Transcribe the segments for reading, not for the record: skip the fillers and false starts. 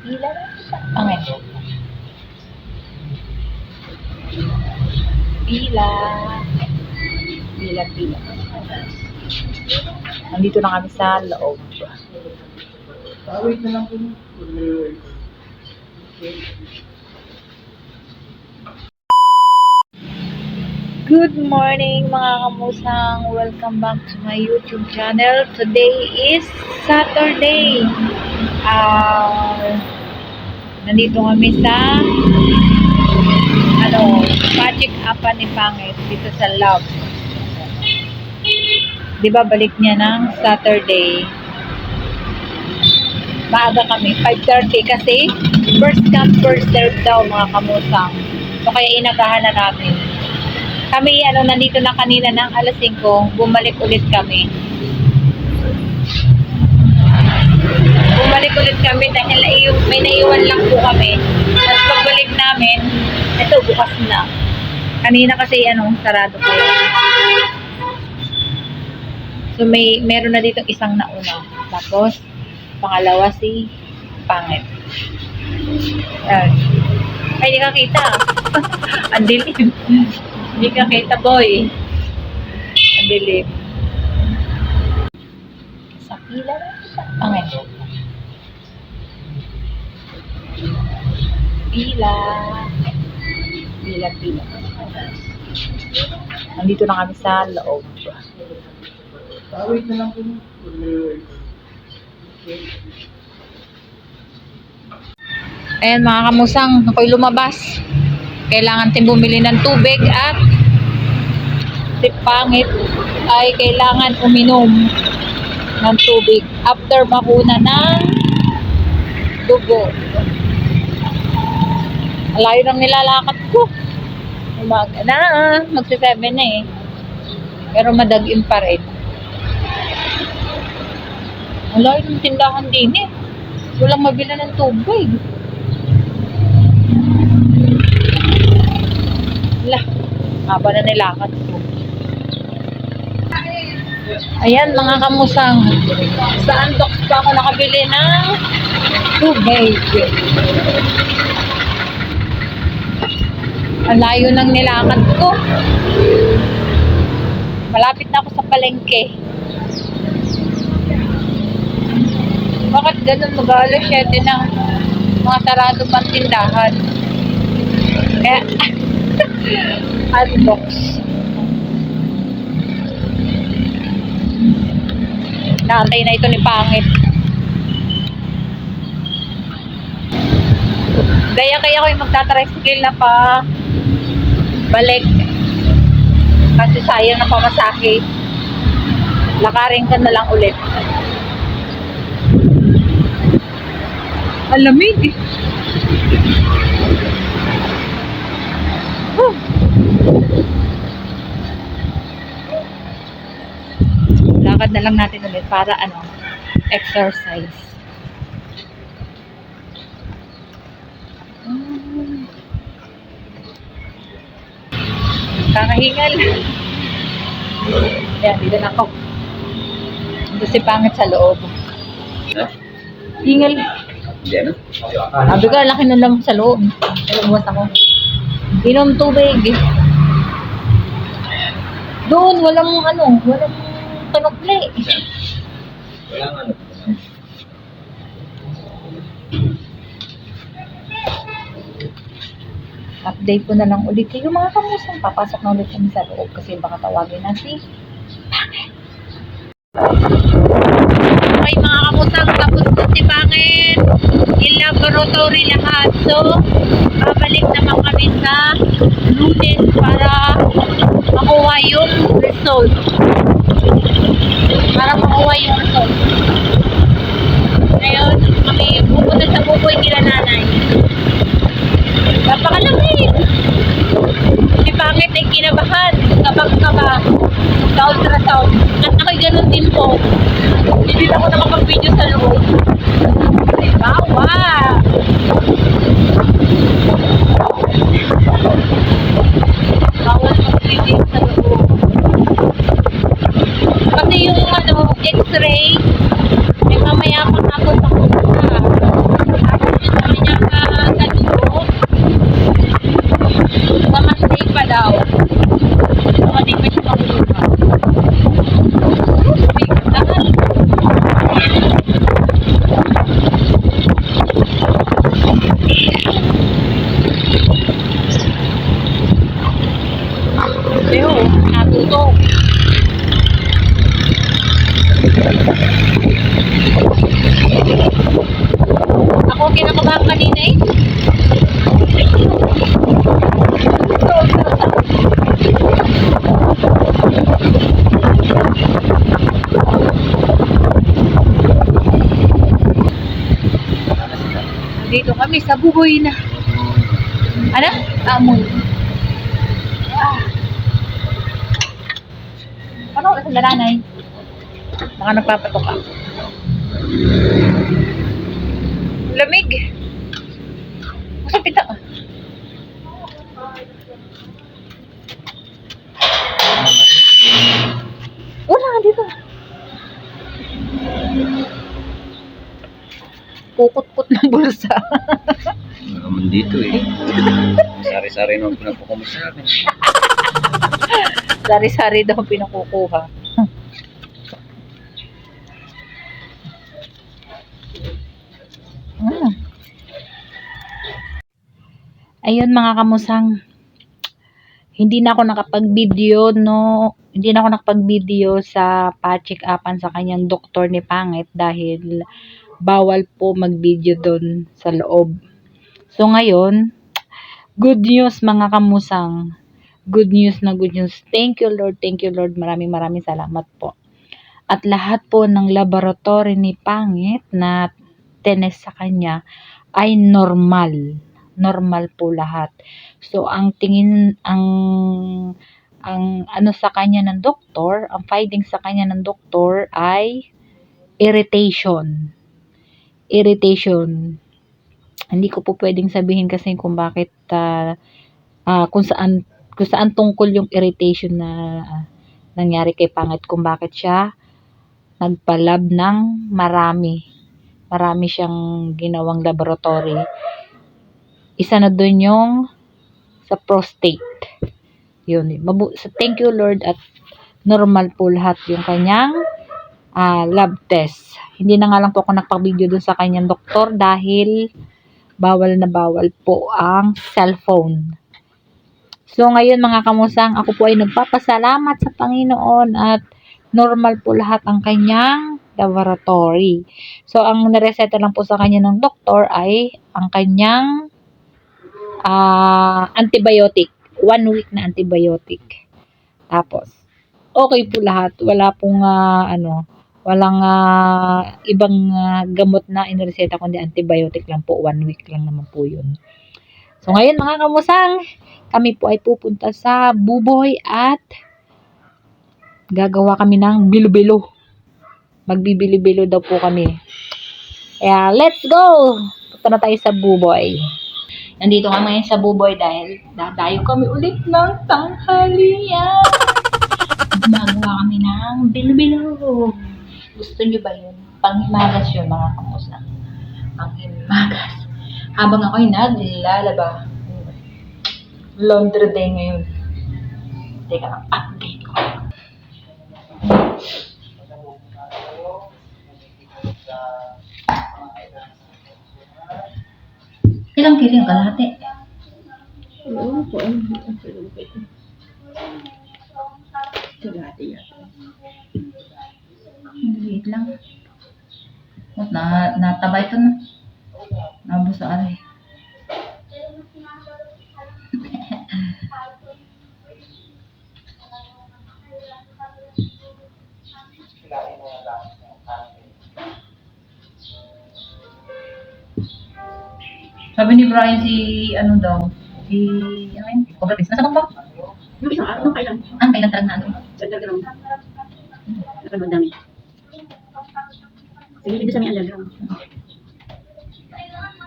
Pila. Angin. Pila. Pila, pila. Nandito na kami sa loob. Wait na lang po. Good morning mga kamusang. Welcome back to my YouTube channel. Today is Saturday. Nandito kami sa Magic Apa ni Pangit dito sa Love. 'Di ba balik niya ng Saturday? Maaga kami, 5:30 kasi first come first serve daw mga kamusang. So kaya inagahan na namin. Kami nandito na kanina ng alas 5, bumalik ulit kami. Dahil may naiwan lang po kami. Tapos pagbalik namin, ito bukas na. Kanina kasi sarado pa yan. So meron na dito isang nauna. Tapos pangalawa si Pangit. Ay, hindi ka kita. Ang dilim. Hindi ka kita, boy. Ang dilim. Sa pila na siya. Pangit. Pila. Pila, pila. Nandito na kami sa loob. Wait na lang po. Ayan mga kamusang, ako'y lumabas. Kailangan din bumili ng tubig at si Pangit ay kailangan uminom ng tubig after makuna ng dugo. Alayo ng nilalakad ko. Umaga na, magsi-7 na eh. Pero madagim pa rin. Alayo ng tindahan din eh. Walang mabila ng tubig. Haba na nilakad ko. Ayan mga kamusang, sa Antox pa ako nakabili ng tubig. Ang layo ng nilakad ko. Malapit na ako sa palengke. Bakit ganun mag-alas 7 ng mga sarado pang tindahan? Kaya Antox. Naantay na ito ni Pangit. Kaya ko yung magtatricycle na pa balik. Kasi sayang na pamasahe. Lakarin ka na lang ulit. Alamig eh. Lakad na lang natin ulit para exercise. Kakahingal. Yan, dito na ako. Ito si Pangit sa loob. Hingal. Sabi ka, laki na lang sa loob. Nalagwas ako. Inom tubig. Doon, walang panukli. Walang Update ko na lang ulit kayo mga kamusang. Papasok na ulit kami sa loob kasi baka tawagin na si Pangit. Okay mga kamusang, tapos na si Pangit. In laboratory lahat. So, babalik naman kami sa Lunes para makuha yung result. Ngayon, kami pupunta sa buboy nila nanay. Napakalamig. Si Pangit ay kinabahan. Kabang-kaba. Sa ultrasound. At ako'y ganun din po. Hindi ako nakapag-video sa loob. Bawa! Bawal mag-video sa loob. Kasi yung x-ray, may mamaya pang ako sa kusa. kinakabahan kanina eh. Dito kami sa buboy na. Ano? Amoy. Paano ka sa lalanay? Baka nagpapatok ka. Lamig. Masapit ako. Wala nga dito. Kukut-kut ng bulsa. Naman dito eh. Sari-sari naman pinapukuha sa akin. Sari-sari daw pinakukuha. Ayun mga kamusang, hindi na ako nakapag-video, no? Hindi na ako nakapag-video sa pa-check-upan sa kanyang doktor ni Pangit dahil bawal po mag-video doon sa loob. So ngayon, good news mga kamusang. Good news na good news. Thank you Lord, thank you Lord. Maraming salamat po. At lahat po ng laboratory ni Pangit na tinest sa kanya ay normal. Normal po lahat. So ang tingin ang ano sa kanya ng doktor, ang findings sa kanya ng doktor ay irritation. Irritation. Hindi ko po pwedeng sabihin kasi kung bakit kung saan tungkol yung irritation na nangyari kay Pangit, kung bakit siya nagpalab ng marami siyang ginawang laboratory. Isa na doon yung sa prostate. Yun. Thank you Lord at normal po lahat yung kanyang lab test. Hindi na nga lang po ako nagpa-video doon sa kanyang doktor dahil bawal na bawal po ang cellphone. So ngayon mga kamusang, ako po ay nagpapasalamat sa Panginoon at normal po lahat ang kanyang laboratory. So ang nareseta lang po sa kanya ng doktor ay ang kanyang antibiotic. 1 week na antibiotic. Tapos, okay po lahat. Wala pong walang ibang gamot na inireseta kundi antibiotic lang po. 1 week lang naman po yun. So ngayon mga kamusang, kami po ay pupunta sa Buboy at gagawa kami ng bilo-bilo. Magbibilo-bilo daw po kami. Kaya let's go! Punta na tayo sa Buboy. Nandito nga ngayon sa Buboy dahil dadayo kami ulit ng tanghalian. Gumagawa kami ng bilo-bilo. Gusto nyo ba yun? Panghimagas yun mga kamusang. Panghimagas. Habang ako'y naglalaba. Laundry day ngayon. Teka lang, update ko. Ilang kilo yung kalahati? Oo po. Kalahati yan. Maliit lang. Nataba ito na. Nabuso aray. Sabi ni Brian si Cobra Prince. Nasa ba? Yung isang araw, kailan? Kailan talaga na Sa underground. Nakanood namin. Sige, dito sa may underground.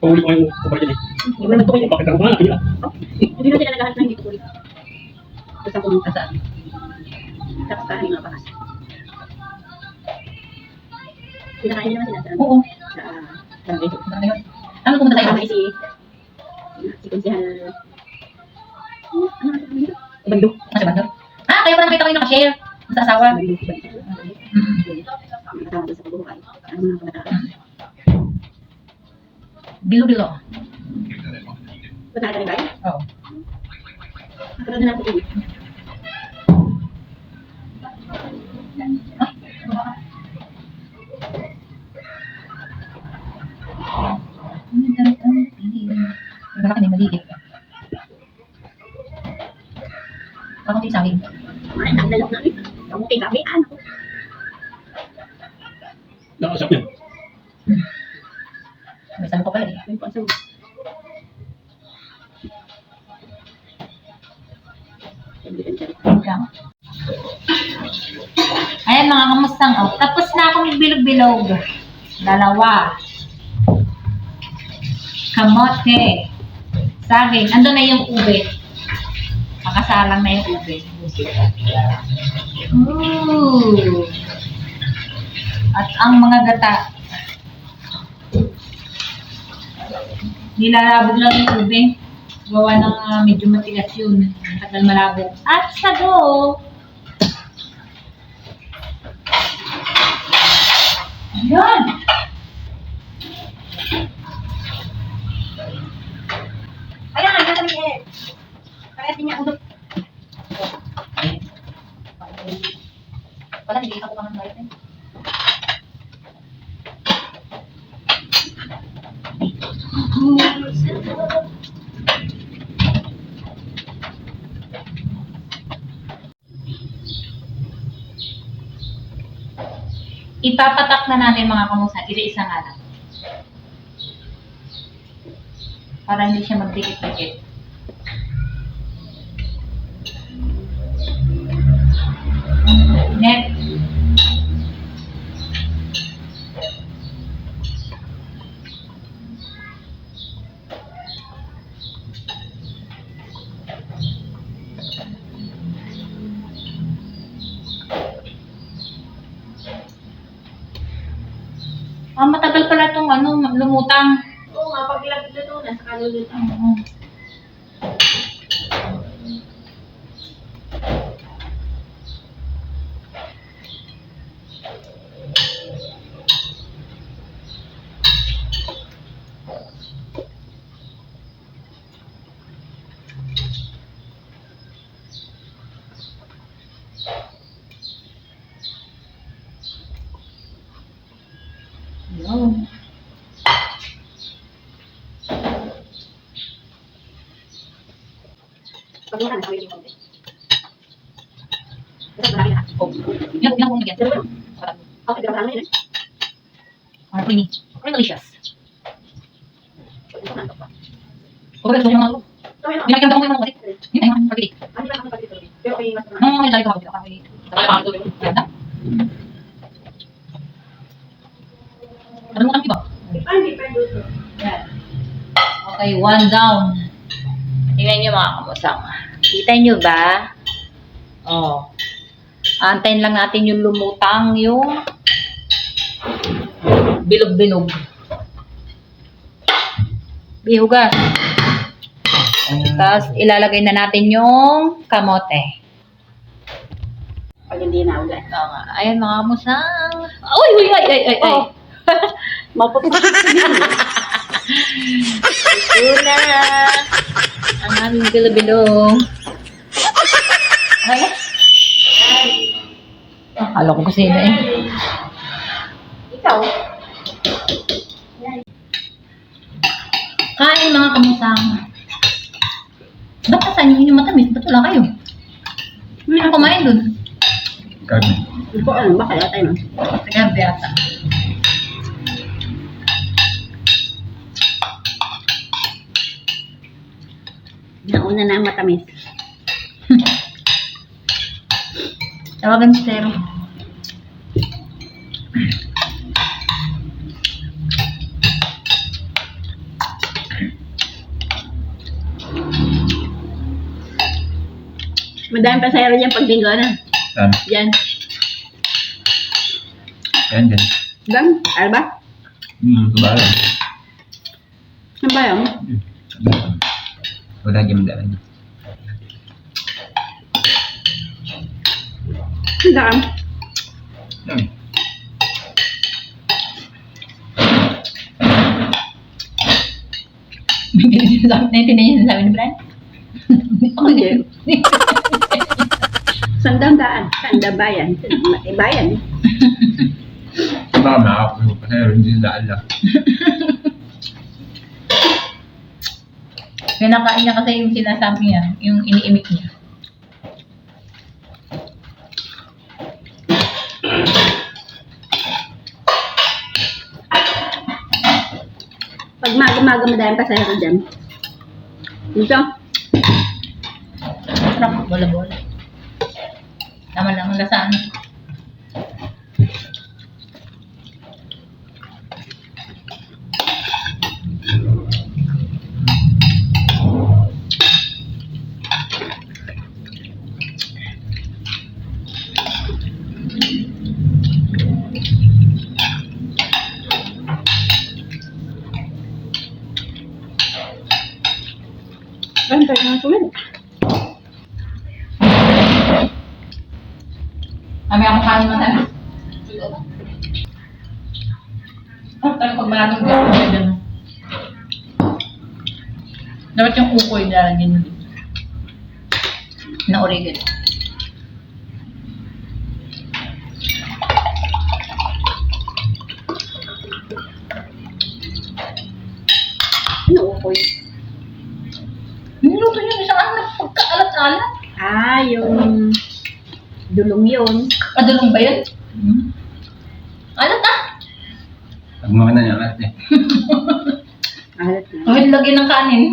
Pahuli ko yung kubar dyan eh. Hindi mo naman tukoy. Bakit ako nga? Hindi na sila naghahanap na hindi tukoy. Basta pumunta saan. Tapos kahanin mga bakas. Pinakain naman sila saan. Oo. Sa barangay. Ano pumunta tayo? Kasama si Konsehal. Ano nga dito? Bando. Kasi Bando? Kaya pala nakita ko yung nakashare. Sa asawa. Kasama doon sa pagbuhay. Ano mga kabataan. Bilo-bilo. Ba't nakita rin ba? Oo. Nakita na natin. Maliit. Kamuti sa akin. Ay, nagdalok na rin. Kamuti kami, ano? Nakasap yun. May salo pa pala eh. May paso. Ayan mga kamustang, oh. Tapos na ako magbilog-bilog. Dalawa. Kamote. Saging. Ando na yung ube. Makasalang na yung ube. Ooh. At ang mga gata. Nilalabog lang yung ube. Gawa ng medyo matigas yun. Tagal malabo. At sago. Ayan. Kaya nga, nasa eh. Kaya din niya ulo. Wala, hindi ako pa ng light eh. Ipapatak na natin mga kamusan, isa-isa nga lang. Para hindi siya magdikit-dikit. Next. Matagal pala itong lumutang. Oo nga, pag luto na, saka lulutang. Yun. Pag luto na, saka yung konti. Basta marami na. Oh. Ilang kong nagyan? Okay, pero marami na yun. Creamy. Creamy delicious. Ito na, ito pa. Okay, gusto nyo mga Ito, May nakikita mo yung mga kasi. Hindi tayo mga pagkili. Ano ba ang pagkito? Pero okay, mas marami. Nung may lali ko ako dito. Kaya pa ako dito. Ganda. Ano mo kami ba? Ay, hindi pa luto. Yan. Okay, one down. Tingnan nyo mga kamusang. Kita nyo ba? Oh. Antayin lang natin yung lumutang, yung bilog-bilog. Bihugas. Tapos ilalagay na natin yung kamote. Pag hindi na ulit. Oo nga. Ayan mga kamusang. Uy, uy, ay, ay, ay, ay. Oh. Mapupusit din. Ito na. Ang aming bilo-bilo. Ay. Akala ko kasi na eh. Ikaw? Kain mga kamusang. Ba't nasan yun yung matamis? Ba't wala kayo? Hindi na kumain dun. Karne. Hindi ko alam, baka yata yun. Sa gabi ata. Nauna na ang matamis. Tawagan si Tero. Madami pa sa'yo dyan pag linggo na. Saan? Yan. Yan dyan. Gang, ano ba? Kabalan. Ano ba yun? Wala dyan daan. Daan. Yan. Naintindihan niyo sabi ni Brian? Hindi. Sandang daan. Sanda bayan. Bayan. Baka makakakuha pa sa'yo, hindi na daan lang. Kinakain niya kasi yung sinasabi niya, yung iniimik niya. Pag maga-maga madaming pasahero dyan. Dito, Sarap, bola-bola. Tama lang ang lasaan. ayun, tayo na sulit. Kami ako kain mo tayo. Oh, tayo pag maraming gawin dyan. Dapat yung ukoy lalagyan mo dito. Na oregano. Ano ukoy? Niluto yun, isang anak pagkaalat-alat. Ah, yung dulong yun. Padulong ba yun? Alat ah! Pag mga na niya lahat eh. Alat na. Kahit lagyan ng kanin.